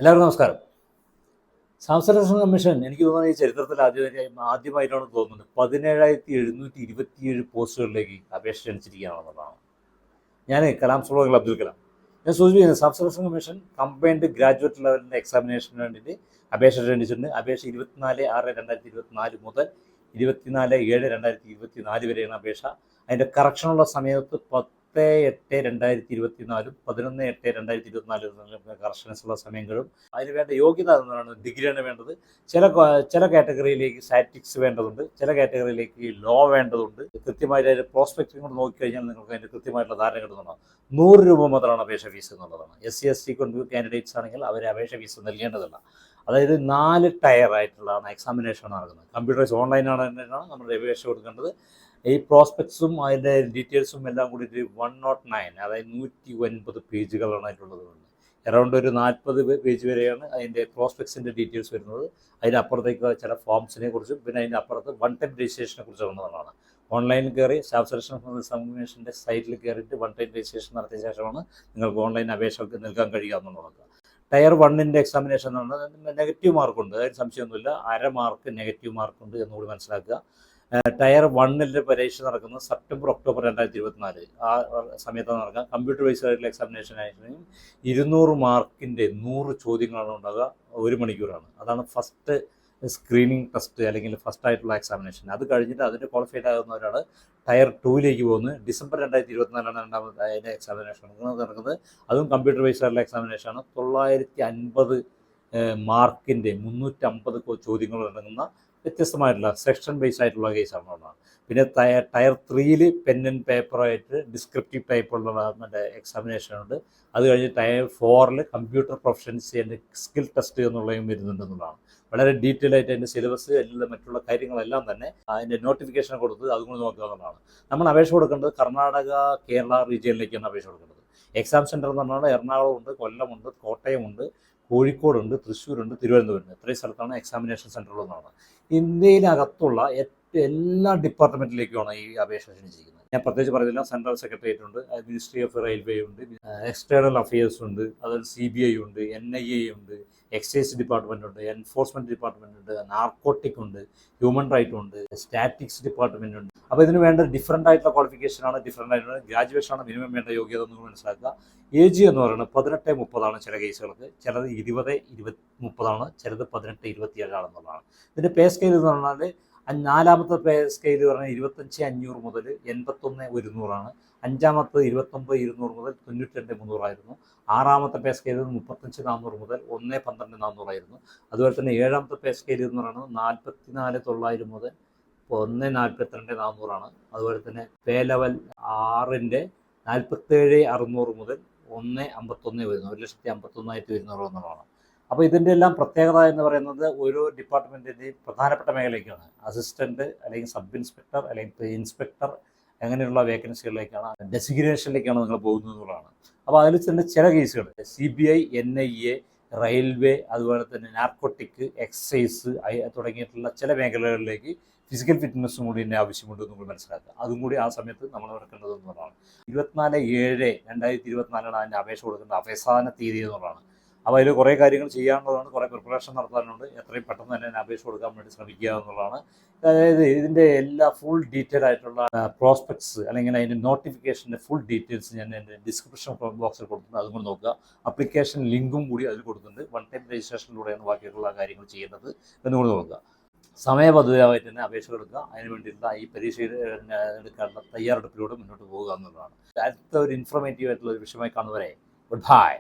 എല്ലാവർക്കും നമസ്കാരം. സാംസ്കാരിക കമ്മീഷൻ എനിക്ക് തോന്നുന്നത് ഈ ചരിത്രത്തിൽ ആദ്യമായിട്ടാണ് തോന്നുന്നത് 17,727 പോസ്റ്റുകളിലേക്ക് അപേക്ഷ ക്ഷണിച്ചിരിക്കുകയാണെന്നുള്ളതാണ്. ഞാൻ കലാം സുബ്രഹ്മണ്യം അബ്ദുൽ കലാം. ഞാൻ സൂചിപ്പിക്കുന്നത് സാംസ്കാരിക കമ്മീഷൻ കമ്പൈൻഡ് ഗ്രാജുവേറ്റ് ലെവലിൻ്റെ എക്സാമിനേഷന് വേണ്ടിയിട്ട് അപേക്ഷ ക്ഷണിച്ചിട്ടുണ്ട്. അപേക്ഷ 24/6/2024 മുതൽ 24/7/2024 വരെയാണ് അപേക്ഷ. അതിൻ്റെ കറക്ഷനുള്ള സമയത്ത് 10/8/2024 11/8/2024 കറക്ഷൻസുള്ള സമയങ്ങളും. അതിന് വേണ്ട യോഗ്യത എന്നാണ് ഡിഗ്രിയാണ് വേണ്ടത്. ചില കാറ്റഗറിയിലേക്ക് സ്റ്റാറ്റിക്സ് വേണ്ടതുണ്ട്, ചില കാറ്റഗറിയിലേക്ക് ലോ വേണ്ടതുണ്ട്. കൃത്യമായിട്ട് അതിൻ്റെ പ്രോസ്പെക്റ്റും കൂടെ നോക്കിക്കഴിഞ്ഞാൽ നിങ്ങൾക്ക് അതിൻ്റെ കൃത്യമായിട്ടുള്ള ധാരണ കിട്ടുന്നുണ്ടാവും. 100 രൂപ മാത്രമാണ് അപേക്ഷ ഫീസ് എന്നുള്ളതാണ്. SC/ST കാൻഡിഡേറ്റ്സ് ആണെങ്കിൽ അവർ അപേക്ഷ ഫീസ് നൽകേണ്ടതല്ല. അതായത് 4 ടയർ ആയിട്ടുള്ളതാണ് എക്സാമിനേഷൻ നടക്കുന്നത്. കമ്പ്യൂട്ടറൈസ് ഓൺലൈനാണ് നമ്മൾ അപേക്ഷ കൊടുക്കേണ്ടത്. ഈ പ്രോസ്പെക്ട്സും അതിൻ്റെ ഡീറ്റെയിൽസും എല്ലാം കൂടിയിട്ട് 109, അതായത് 109 പേജുകളാണ് അതിലുള്ളത്. അറൗണ്ട് ഒരു 40 പേജ് വരെയാണ് അതിൻ്റെ പ്രോസ്പെക്ട്സിൻ്റെ ഡീറ്റെയിൽസ് വരുന്നത്. അതിനപ്പുറത്തേക്ക് ചില ഫോംസിനെ കുറിച്ചും പിന്നെ അതിൻ്റെ അപ്പുറത്ത് വൺ ടൈം രജിസ്ട്രേഷനെ കുറിച്ച് വന്നതാണ്. ഓൺലൈനിൽ കയറി സ്റ്റാഫ് സെലക്ഷൻ കമ്മീഷൻ്റെ സൈറ്റിൽ കയറിയിട്ട് വൺ ടൈം രജിസ്ട്രേഷൻ നടത്തിയ ശേഷമാണ് നിങ്ങൾക്ക് ഓൺലൈൻ അപേക്ഷകൾക്ക് നൽകാൻ കഴിയുക എന്നുള്ളത്. ടയർ 1 എക്സാമിനേഷൻ എന്ന് പറഞ്ഞാൽ നെഗറ്റീവ് മാർക്കുണ്ട്, അതിന് സംശയമൊന്നുമില്ല. 1/2 മാർക്ക് നെഗറ്റീവ് മാർക്കുണ്ട് എന്നുകൂടി മനസ്സിലാക്കുക. ടയർ 1 പരീക്ഷ നടക്കുന്നത് സെപ്റ്റംബർ ഒക്ടോബർ 2024 ആ സമയത്താണ് നടക്കുക. കമ്പ്യൂട്ടർ ബേസ്ഡ് ആയിട്ടുള്ള എക്സാമിനേഷൻ ആയിട്ടുണ്ടെങ്കിൽ 200 മാർക്കിൻ്റെ 100 ചോദ്യങ്ങളാണ് ഉണ്ടാകുക. 1 മണിക്കൂറാണ്. അതാണ് ഫസ്റ്റ് സ്ക്രീനിങ് ടെസ്റ്റ് അല്ലെങ്കിൽ ഫസ്റ്റ് ആയിട്ടുള്ള എക്സാമിനേഷൻ. അത് കഴിഞ്ഞിട്ട് അതിൻ്റെ ക്വാളിഫൈഡ് ആകുന്നവരാണ് ടയർ 2 പോകുന്നത്. ഡിസംബർ 2024 രണ്ടാമത് അതിൻ്റെ എക്സാമിനേഷൻ നടക്കുന്നത്. അതും കമ്പ്യൂട്ടർ ബേസ്ഡ് ആയിട്ടുള്ള എക്സാമിനേഷനാണ്. 950 മാർക്കിൻ്റെ 350 ചോദ്യങ്ങൾ അടങ്ങുന്ന വ്യത്യസ്തമായിട്ടുള്ള സെക്ഷൻ ബേസ് ആയിട്ടുള്ള കേസാണ്. പിന്നെ ടയർ 3 പെൻ ആൻഡ് പേപ്പറായിട്ട് ഡിസ്ക്രിപ്റ്റീവ് ടൈപ്പുള്ള മറ്റേ എക്സാമിനേഷനുണ്ട്. അത് കഴിഞ്ഞ് tier 4 computer proficiency and skill test എന്നുള്ളതും വരുന്നുണ്ടെന്നുള്ളതാണ്. വളരെ ഡീറ്റെയിൽ ആയിട്ട് അതിൻ്റെ സിലബസ് എല്ലാം മറ്റുള്ള കാര്യങ്ങളെല്ലാം തന്നെ അതിൻ്റെ നോട്ടിഫിക്കേഷൻ കൊടുത്ത് അതുകൊണ്ട് നോക്കുക എന്നുള്ളതാണ്. നമ്മൾ അപേക്ഷ കൊടുക്കേണ്ടത് കർണാടക കേരള റീജിയനിലേക്കാണ് അപേക്ഷ കൊടുക്കേണ്ടത്. എക്സാം സെൻറ്റർ എന്ന് പറഞ്ഞാൽ എറണാകുളമുണ്ട്, കൊല്ലമുണ്ട്, കോട്ടയമുണ്ട്, കോഴിക്കോടുണ്ട്, തൃശ്ശൂരുണ്ട്, തിരുവനന്തപുരമുണ്ട്. ഇത്രയും സ്ഥലത്താണ് എക്സാമിനേഷൻ സെൻറ്ററുള്ളതെന്നാണ്. ഇന്ത്യയിലകത്തുള്ള എല്ലാ ഡിപ്പാർട്ട്മെൻറ്റിലേക്കുമാണ് ഈ അപേക്ഷ ക്ഷണിച്ചിരിക്കുന്നത്. ഞാൻ പ്രത്യേകിച്ച് പറയുന്നില്ല. സെൻട്രൽ സെക്രട്ടേറിയറ്റ് ഉണ്ട്, മിനിസ്ട്രി ഓഫ് റെയിൽവേ ഉണ്ട്, എക്സ്റ്റേണൽ അഫയേഴ്സ് ഉണ്ട്, അതുപോലെ CBI ഉണ്ട്, NIA ഉണ്ട്, എക്സൈസ് ഡിപ്പാർട്ട്മെൻ്റ് ഉണ്ട്, എൻഫോഴ്സ്മെൻറ്റ് ഡിപ്പാർട്ട്മെൻ്റ് ഉണ്ട്, നാർക്കോട്ടിക് ഉണ്ട്, ഹ്യൂമൻ റൈറ്റ് ഉണ്ട്, സ്റ്റാറ്റിക്സ് ഡിപ്പാർട്ട്മെൻ്റ് ഉണ്ട്. അപ്പോൾ ഇതിന് വേണ്ട ഡിഫറൻ്റ് ആയിട്ടുള്ള ക്വാളിഫിക്കേഷനാണ്, ഡിഫറൻ്റ് ആയിട്ടുള്ള ഗ്രാജുവേഷനാണ് മിനിമം വേണ്ട യോഗ്യത എന്ന് മനസ്സിലാക്കുക. ഏജ് എന്ന് പറയുന്നത് 18-30 ചില കേസുകൾക്ക്, ചിലത് 20-30, ചിലത് 18-27 ഇതിൻ്റെ പേ സ്കെയിൽ എന്ന് പറഞ്ഞാൽ 4ാമത്തെ പേ സ്കെയിൽ പറഞ്ഞാൽ 25,500 മുതൽ 81,100. 5ാമത്തെ 29,200 മുതൽ 92,300. 6ാമത്തെ പേ സ്കെയിൽ 35,400 മുതൽ 1,12,400. അതുപോലെ തന്നെ 7ാമത്തെ പേ സ്കെയിൽ എന്ന് പറയുന്നത് 44,900 മുതൽ 1,42,400. അതുപോലെ തന്നെ പേ ലെവൽ 6ൻ്റെ 47,600 മുതൽ 1,51 വരുന്നു. 1,51,200 അപ്പോൾ ഇതിൻ്റെ എല്ലാം പ്രത്യേകത എന്ന് പറയുന്നത് ഓരോ ഡിപ്പാർട്ട്മെൻറ്റിൻ്റെയും പ്രധാനപ്പെട്ട മേഖലയ്ക്കാണ്. അസിസ്റ്റൻറ്റ് അല്ലെങ്കിൽ സബ് ഇൻസ്പെക്ടർ അല്ലെങ്കിൽ ഇൻസ്പെക്ടർ അങ്ങനെയുള്ള വേക്കൻസികളിലേക്കാണ്, ഡെസിഗ്നേഷനിലേക്കാണ് നിങ്ങൾ പോകുന്നതെന്നുള്ളതാണ്. അപ്പോൾ അതിൽ തന്നെ ചില കേസുകൾ CBI, NIA, റെയിൽവേ, അതുപോലെ തന്നെ നാർക്കോട്ടിക്, എക്സൈസ് തുടങ്ങിയിട്ടുള്ള ചില മേഖലകളിലേക്ക് ഫിസിക്കൽ ഫിറ്റ്നസ്സും കൂടി തന്നെ ആവശ്യമുണ്ട് എന്ന് മനസ്സിലാക്കുക. അതും കൂടി ആ സമയത്ത് നമ്മൾ നടക്കേണ്ടതെന്നുള്ളതാണ്. 24/7/2024 അതിൻ്റെ അപേക്ഷ കൊടുക്കേണ്ട അവസാന തീയതി എന്നുള്ളതാണ്. അപ്പോൾ അതിൽ കുറേ കാര്യങ്ങൾ ചെയ്യാനുള്ളതാണ്, കുറേ പ്രിപ്പറേഷൻ നടത്താനുണ്ട്. എത്രയും പെട്ടെന്ന് തന്നെ അപേക്ഷ കൊടുക്കാൻ വേണ്ടി ശ്രമിക്കുക എന്നുള്ളതാണ്. അതായത് ഇതിൻ്റെ എല്ലാ ഫുൾ ഡീറ്റെയിൽ ആയിട്ടുള്ള പ്രോസ്പെക്ട്സ് അല്ലെങ്കിൽ അതിൻ്റെ നോട്ടിഫിക്കേഷൻ്റെ ഫുൾ ഡീറ്റെയിൽസ് ഞാൻ എൻ്റെ ഡിസ്ക്രിപ്ഷൻ ബോക്സിൽ കൊടുത്തിട്ടുണ്ട്. അതും കൂടി നോക്കുക. അപ്ലിക്കേഷൻ ലിങ്കും കൂടി അതിൽ കൊടുത്തിട്ടുണ്ട്. വൺ ടൈം രജിസ്ട്രേഷനിലൂടെയാണ് ബാക്കിയുള്ള കാര്യങ്ങൾ ചെയ്യേണ്ടത് എന്നുകൂടി നോക്കുക. സമയബന്ധിതമായിട്ട് തന്നെ അപേക്ഷ കൊടുക്കുക. അതിന് വേണ്ടിയിട്ടുള്ള ഈ പരീക്ഷ എടുക്കാനുള്ള തയ്യാറെടുപ്പിലൂടെ മുന്നോട്ട് പോകുക എന്നുള്ളതാണ്. അടുത്ത ഒരു ഇൻഫോർമേറ്റീവ് ആയിട്ടുള്ള ഒരു വിഷയമായി കാണുന്നവരെ ഗുഡ് ബൈ.